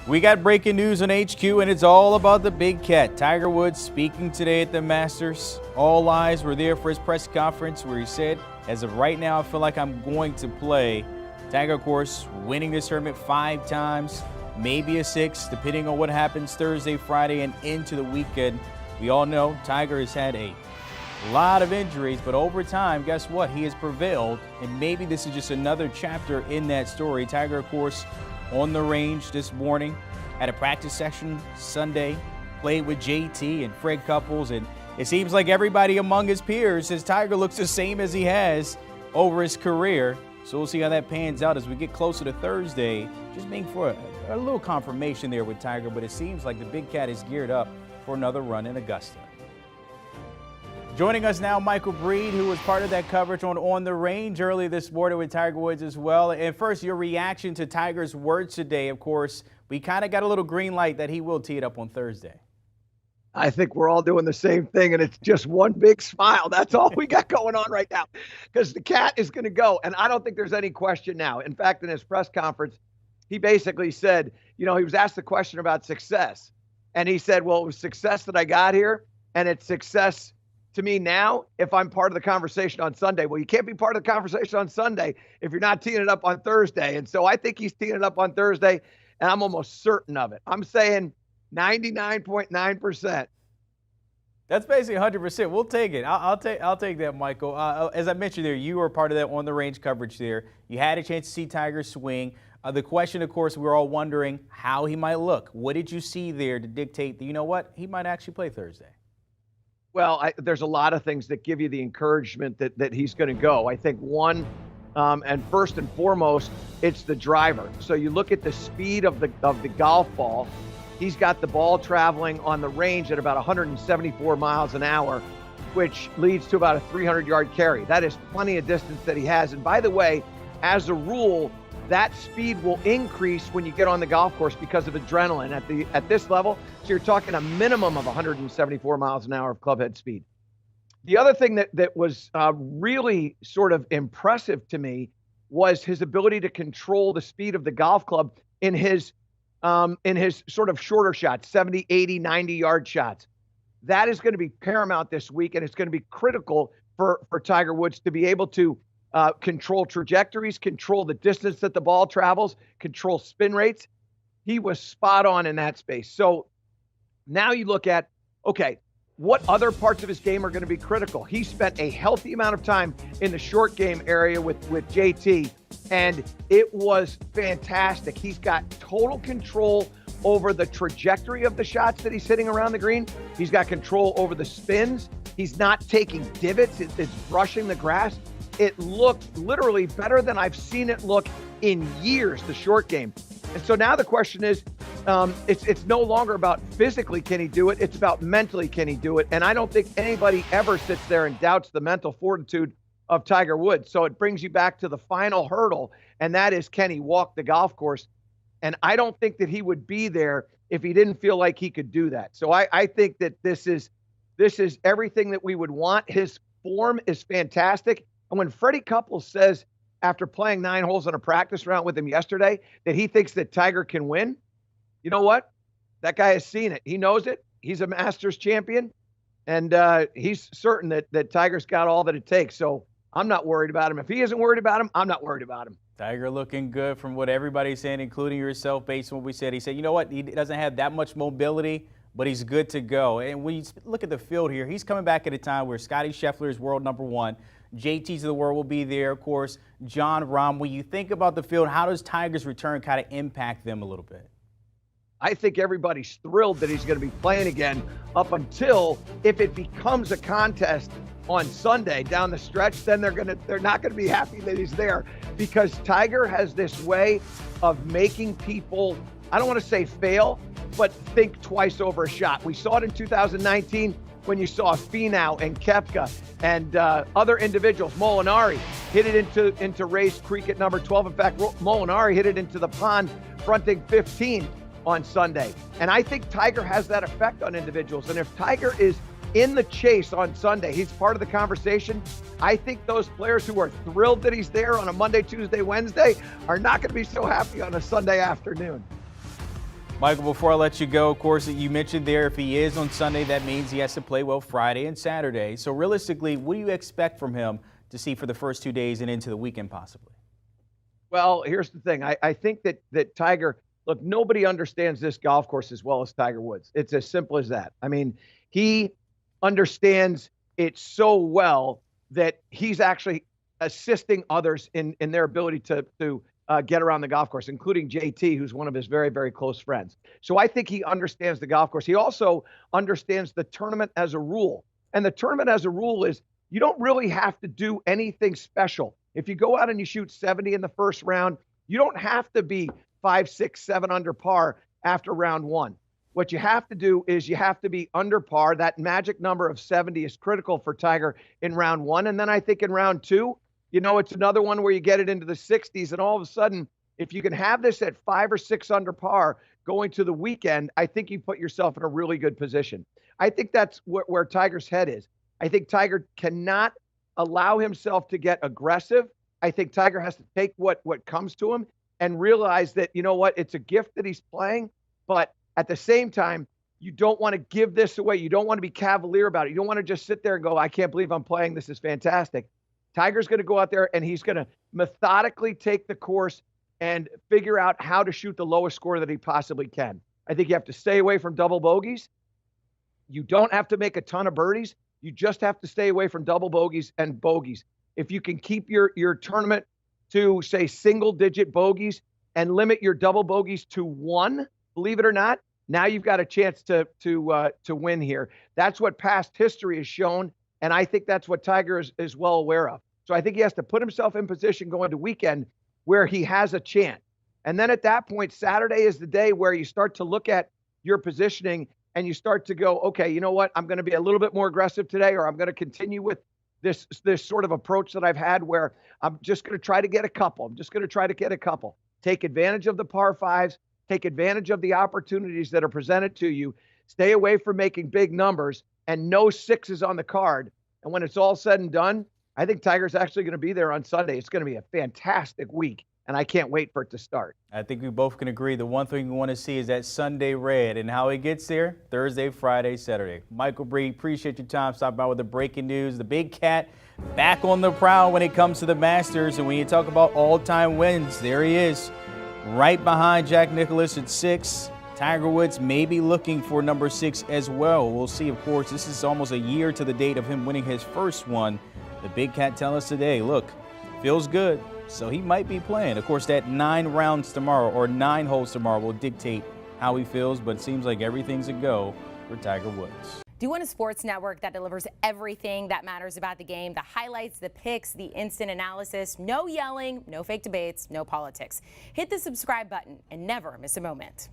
We got breaking news on HQ, and it's all about the big cat. Tiger Woods speaking today at the Masters. All eyes were there for his press conference where he said, as of right now, I feel like I'm going to play. Tiger, of course, winning this tournament 5 times, maybe a 6th, depending on what happens Thursday, Friday, and into the weekend. We all know Tiger has had a lot of injuries, but over time, guess what? He has prevailed, and maybe this is just another chapter in that story. Tiger, of course, on the range this morning at a practice session Sunday, played with JT and Fred Couples, and it seems like everybody among his peers says Tiger looks the same as he has over his career. So we'll see how that pans out as we get closer to Thursday. Just being for a little confirmation there with Tiger, but it seems like the big cat is geared up for another run in Augusta. Joining us now, Michael Breed, who was part of that coverage on the range early this morning with Tiger Woods as well. And first, your reaction to Tiger's words today. Of course, we kind of got a little green light that he will tee it up on Thursday. I think we're all doing the same thing, and it's just one big smile. That's all we got going on right now, because the cat is going to go, and I don't think there's any question now. In fact, in his press conference, he basically said, he was asked the question about success, and he said, well, it was success that I got here, and it's success to me now if I'm part of the conversation on Sunday. Well, you can't be part of the conversation on Sunday if you're not teeing it up on Thursday. And so I think he's teeing it up on Thursday, and I'm almost certain of it. I'm saying 99.9%. That's basically 100%. We'll take it. I'll take that, Michael. As I mentioned there, you were part of that on the range coverage there. You had a chance to see Tiger swing. The question, of course, we're all wondering how he might look. What did you see there to dictate that, you know what, he might actually play Thursday? Well, there's a lot of things that give you the encouragement that he's going to go. I think one, and first and foremost, it's the driver. So you look at the speed of the golf ball. He's got the ball traveling on the range at about 174 miles an hour, which leads to about a 300-yard carry. That is plenty of distance that he has. And by the way, as a rule, that speed will increase when you get on the golf course because of adrenaline at this level. So you're talking a minimum of 174 miles an hour of clubhead speed. The other thing that was really sort of impressive to me was his ability to control the speed of the golf club in his sort of shorter shots, 70, 80, 90-yard shots. That is going to be paramount this week, and it's going to be critical for Tiger Woods to be able to control trajectories, control the distance that the ball travels, control spin rates. He was spot on in that space. So now you look at, okay, what other parts of his game are going to be critical? He spent a healthy amount of time in the short game area with JT, and it was fantastic. He's got total control over the trajectory of the shots that he's hitting around the green. He's got control over the spins. He's not taking divots. It's brushing the grass. It looked literally better than I've seen it look in years, the short game. And so now the question is, it's no longer about physically can he do it, it's about mentally can he do it. And I don't think anybody ever sits there and doubts the mental fortitude of Tiger Woods. So it brings you back to the final hurdle, and that is, can he walk the golf course? And I don't think that he would be there if he didn't feel like he could do that. So I think that this is everything that we would want. His form is fantastic. And when Freddie Couples says, after playing 9 holes in a practice round with him yesterday, that he thinks that Tiger can win, you know what? That guy has seen it. He knows it. He's a Masters champion, and he's certain that Tiger's got all that it takes. So I'm not worried about him. If he isn't worried about him, I'm not worried about him. Tiger looking good from what everybody's saying, including yourself, based on what we said. He said, you know what? He doesn't have that much mobility, but he's good to go. And when you look at the field here, he's coming back at a time where Scottie Scheffler is world number 1. JT's of the world will be there, of course. Jon Rahm. When you think about the field, how does Tiger's return kind of impact them a little bit? I think everybody's thrilled that he's going to be playing again up until if it becomes a contest on Sunday down the stretch, then they're not going to be happy that he's there, because Tiger has this way of making people, I don't want to say fail, but think twice over a shot. We saw it in 2019 when you saw Finau and Koepka and other individuals. Molinari hit it into Race Creek at number 12. In fact, Molinari hit it into the pond fronting 15 on Sunday. And I think Tiger has that effect on individuals. And if Tiger is in the chase on Sunday, he's part of the conversation. I think those players who are thrilled that he's there on a Monday, Tuesday, Wednesday are not going to be so happy on a Sunday afternoon. Michael, before I let you go, of course, you mentioned there if he is on Sunday, that means he has to play well Friday and Saturday. So realistically, what do you expect from him to see for the first 2 days and into the weekend possibly? Well, here's the thing. I think that Tiger, look, nobody understands this golf course as well as Tiger Woods. It's as simple as that. I mean, he understands it so well that he's actually assisting others in their ability to get around the golf course, including JT, who's one of his very, very close friends. So I think he understands the golf course. He also understands the tournament as a rule. And the tournament as a rule is you don't really have to do anything special. If you go out and you shoot 70 in the first round, you don't have to be 5, 6, 7 under par after round one. What you have to do is you have to be under par. That magic number of 70 is critical for Tiger in round one. And then I think in round two, you know, it's another one where you get it into the 60s. And all of a sudden, if you can have this at 5 or 6 under par going to the weekend, I think you put yourself in a really good position. I think that's where Tiger's head is. I think Tiger cannot allow himself to get aggressive. I think Tiger has to take what comes to him and realize that, you know what, it's a gift that he's playing, but at the same time, you don't want to give this away. You don't want to be cavalier about it. You don't want to just sit there and go, I can't believe I'm playing. This is fantastic. Tiger's going to go out there and he's going to methodically take the course and figure out how to shoot the lowest score that he possibly can. I think you have to stay away from double bogeys. You don't have to make a ton of birdies. You just have to stay away from double bogeys and bogeys. If you can keep your tournament to, say, single-digit bogeys and limit your double bogeys to 1, believe it or not, now you've got a chance to win here. That's what past history has shown, and I think that's what Tiger is well aware of. So I think he has to put himself in position going to weekend where he has a chance. And then at that point, Saturday is the day where you start to look at your positioning and you start to go, okay, you know what? I'm going to be a little bit more aggressive today, or I'm going to continue with this sort of approach that I've had where I'm just going to try to get a couple. Take advantage of the par fives, take advantage of the opportunities that are presented to you, stay away from making big numbers, and no 6s on the card. And when it's all said and done, I think Tiger's actually going to be there on Sunday. It's going to be a fantastic week, and I can't wait for it to start. I think we both can agree the one thing we want to see is that Sunday red, and how he gets there, Thursday, Friday, Saturday. Michael Breed, appreciate your time. Stop by with the breaking news. The Big Cat back on the prowl when it comes to the Masters, and when you talk about all-time wins, there he is, right behind Jack Nicklaus at 6. Tiger Woods may be looking for number 6 as well. We'll see, of course. This is almost a year to the date of him winning his first one. The Big Cat telling us today, look, feels good, so he might be playing. Of course, that 9 rounds tomorrow, or 9 holes tomorrow, will dictate how he feels, but it seems like everything's a go for Tiger Woods. Do you want a sports network that delivers everything that matters about the game? The highlights, the picks, the instant analysis, no yelling, no fake debates, no politics. Hit the subscribe button and never miss a moment.